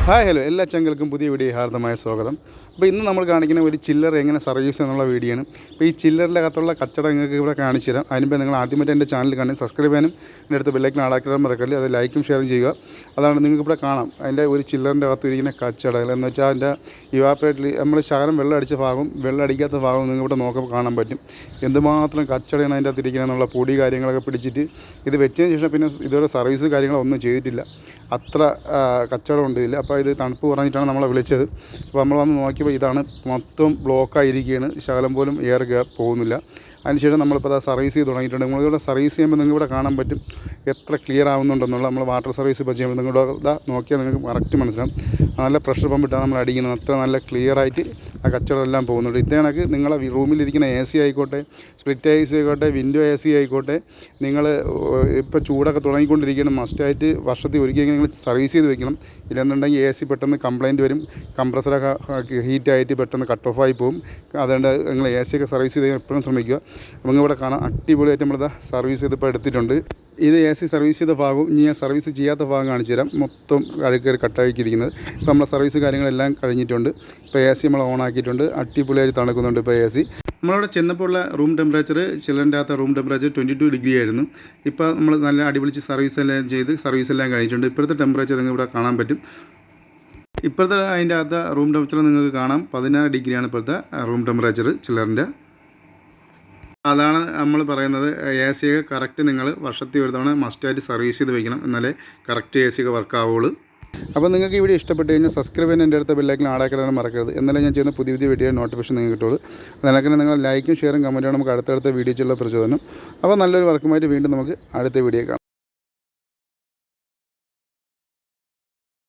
Hi hello എല്ലാ ചങ്ങൾക്കും പുതിയ video ഹാർദമായ സ്വാഗതം. അപ്പോൾ ഇന്ന് നമ്മൾ കാണിക്കുന്ന ഒരു ചില്ലർ എങ്ങനെ സർവീസ് എന്നുള്ള വീഡിയോ ആണ്. അപ്പോൾ ഈ ചില്ലറിൻ്റെ അകത്തുള്ള കച്ചവടം നിങ്ങൾക്ക് ഇവിടെ കാണിച്ചു തരാം. അതിനുമ്പോൾ നിങ്ങൾ ആദ്യമായിട്ട് എൻ്റെ ചാനൽ കാണി സബ്സ്ക്രൈബ് ചെയ്യാനും എൻ്റെ അടുത്ത് ബെല്ലൈക്കൻ ആളാക്കിടാൻ മറക്കല്ലേ. അത് ലൈക്കും ഷെയറും ചെയ്യുക. അതാണ് നിങ്ങൾക്ക് ഇവിടെ കാണാം അതിൻ്റെ ഒരു ചില്ലറിൻ്റെ അകത്ത് ഇരിക്കുന്ന കച്ചവടങ്ങൾ എന്ന് വെച്ചാൽ അതിൻ്റെ ഇവാപ്പറേറ്ററിൽ നമ്മൾ ശകലം വെള്ളം അടിച്ച ഭാഗം വെള്ളം അടിക്കാത്ത ഭാഗം നിങ്ങൾക്ക് ഇവിടെ നോക്കുമ്പോൾ കാണാൻ പറ്റും. എന്തുമാത്രം കച്ചവടമാണ് അതിൻ്റെ അകത്ത് ഇരിക്കുന്നത് എന്നുള്ള പൊടി കാര്യങ്ങളൊക്കെ പിടിച്ചിട്ട് ഇത് വെച്ചതിന് ശേഷം പിന്നെ ഇതുവരെ സർവീസ് കാര്യങ്ങളൊന്നും ചെയ്തിട്ടില്ല. അത്ര കച്ചവടം ഉണ്ട് ഇതില്ല. അപ്പോൾ ഇത് തണുപ്പ് പറഞ്ഞിട്ടാണ് നമ്മളെ വിളിച്ചത്. അപ്പോൾ നമ്മൾ വന്ന് നോക്കിയപ്പോൾ ഇതാണ് മൊത്തം ബ്ലോക്കായിരിക്കുകയാണ്. ശകലം പോലും എയർ പോകുന്നില്ല. അതിനുശേഷം നമ്മളിപ്പോൾ അത് സർവീസ് ചെയ്ത് തുടങ്ങിയിട്ടുണ്ട്. നമ്മളിവിടെ സർവീസ് ചെയ്യുമ്പോൾ നിങ്ങൾക്ക് ഇവിടെ കാണാൻ പറ്റും എത്ര ക്ലിയർ ആവുന്നുണ്ടെന്നുള്ള. നമ്മൾ വാട്ടർ സർവീസ് ഇപ്പോൾ ചെയ്യുമ്പോൾ നിങ്ങളുടെ നോക്കിയാൽ നിങ്ങൾക്ക് കറക്റ്റ് മനസ്സിലാവും. നല്ല പ്രഷർ പമ്പിട്ടാണ് നമ്മൾ അടിക്കുന്നത്. അത്ര നല്ല ക്ലിയർ ആയിട്ട് ആ കച്ചവടം എല്ലാം പോകുന്നുണ്ട്. ഇതേ കണക്ക് നിങ്ങളെ റൂമിലിരിക്കുന്ന എ സി ആയിക്കോട്ടെ, സ്പ്ലിറ്റ് എ സി ആയിക്കോട്ടെ, വിൻഡോ എ സി ആയിക്കോട്ടെ, നിങ്ങൾ ഇപ്പോൾ ചൂടൊക്കെ തുടങ്ങിക്കൊണ്ടിരിക്കണം. മസ്റ്റായിട്ട് വർഷത്തിൽ ഒരിക്കലും നിങ്ങൾ സർവീസ് ചെയ്ത് വെക്കണം. ഇല്ലെന്നുണ്ടെങ്കിൽ എ സി പെട്ടെന്ന് കംപ്ലയിൻറ്റ് വരും. കംപ്രസറൊക്കെ ഹീറ്റായിട്ട് പെട്ടെന്ന് കട്ട് ഓഫ് ആയി പോകും. അതുകൊണ്ട് നിങ്ങൾ എ സി ഒക്കെ സർവീസ് ചെയ്ത് എപ്പോഴും ശ്രമിക്കുക. നമുക്ക് ഇവിടെ കാണാം അടിപൊളിയായിട്ട് നമ്മളിതാ സർവീസ് ചെയ്തിപ്പോൾ എടുത്തിട്ടുണ്ട്. ഇത് എ സി സർവീസ് ചെയ്ത ഭാഗവും ഇനി ഞാൻ സർവീസ് ചെയ്യാത്ത ഭാഗം കാണിച്ചു തരാം. മൊത്തം കഴുകേറി കട്ടാക്കിയിരിക്കുന്നത്. ഇപ്പോൾ നമ്മളെ സർവീസ് കാര്യങ്ങളെല്ലാം കഴിഞ്ഞിട്ടുണ്ട്. ഇപ്പോൾ എ സി നമ്മൾ ഓൺ ആക്കിയിട്ടുണ്ട്. അടിപൊളിയായിട്ട് തണുക്കുന്നുണ്ട് ഇപ്പോൾ എ സി. നമ്മളവിടെ ചെന്നപ്പോൾ ഉള്ള റൂം ടെമ്പറേച്ചർ ചിലറിൻ്റെ അകത്ത് റൂം ടെമ്പറേച്ചർ 22 ഡിഗ്രി ആയിരുന്നു. ഇപ്പോൾ നമ്മൾ നല്ല അടിപൊളിച്ച് സർവീസ് എല്ലാം ചെയ്ത് സർവീസ് എല്ലാം കഴിഞ്ഞിട്ടുണ്ട്. ഇപ്പോഴത്തെ ടെമ്പറേച്ചർ നിങ്ങൾക്ക് ഇവിടെ കാണാൻ പറ്റും. ഇപ്പോഴത്തെ അതിൻ്റെ അകത്ത് റൂം ടെമ്പറേച്ചർ നിങ്ങൾക്ക് കാണാം 16 ഡിഗ്രിയാണ് ഇപ്പോഴത്തെ റൂം ടെമ്പറേച്ചർ ചിലറിൻ്റെ. അതാണ് നമ്മൾ പറയുന്നത്. എ സി ഒക്കെ കറക്റ്റ് നിങ്ങൾ വർഷത്തിൽ ഒരു തവണ മസ്റ്റായിട്ട് സർവീസ് ചെയ്ത് വയ്ക്കണം. എന്നാലേ കറക്റ്റ് എ സി ഒക്കെ വർക്ക് ആവുള്ളൂ. അപ്പോൾ നിങ്ങൾക്ക് ഈ വീഡിയോ ഇഷ്ടപ്പെട്ട് കഴിഞ്ഞാൽ സബ്സ്ക്രൈബ് ചെയ്യാൻ എൻ്റെ അടുത്ത ബെല്ലൈക്കൻ ആളാക്കാൻ മറക്കരുത്. എന്നാലും ഞാൻ ചെയ്യുന്ന പുതിയ പുതിയ വീഡിയോ നോട്ടിഫിക്കേഷൻ നിങ്ങൾക്ക് കിട്ടുള്ളൂ. അതിനൊക്കെ നിങ്ങൾ ലൈക്കും ഷെയറും കമൻറ്റും നമുക്ക് അടുത്തടുത്ത വീഡിയോയിലുള്ള പ്രചോദനം. അപ്പോൾ നല്ലൊരു വർക്കുമായിട്ട് വീണ്ടും നമുക്ക് അടുത്ത വീഡിയോ കാണാം.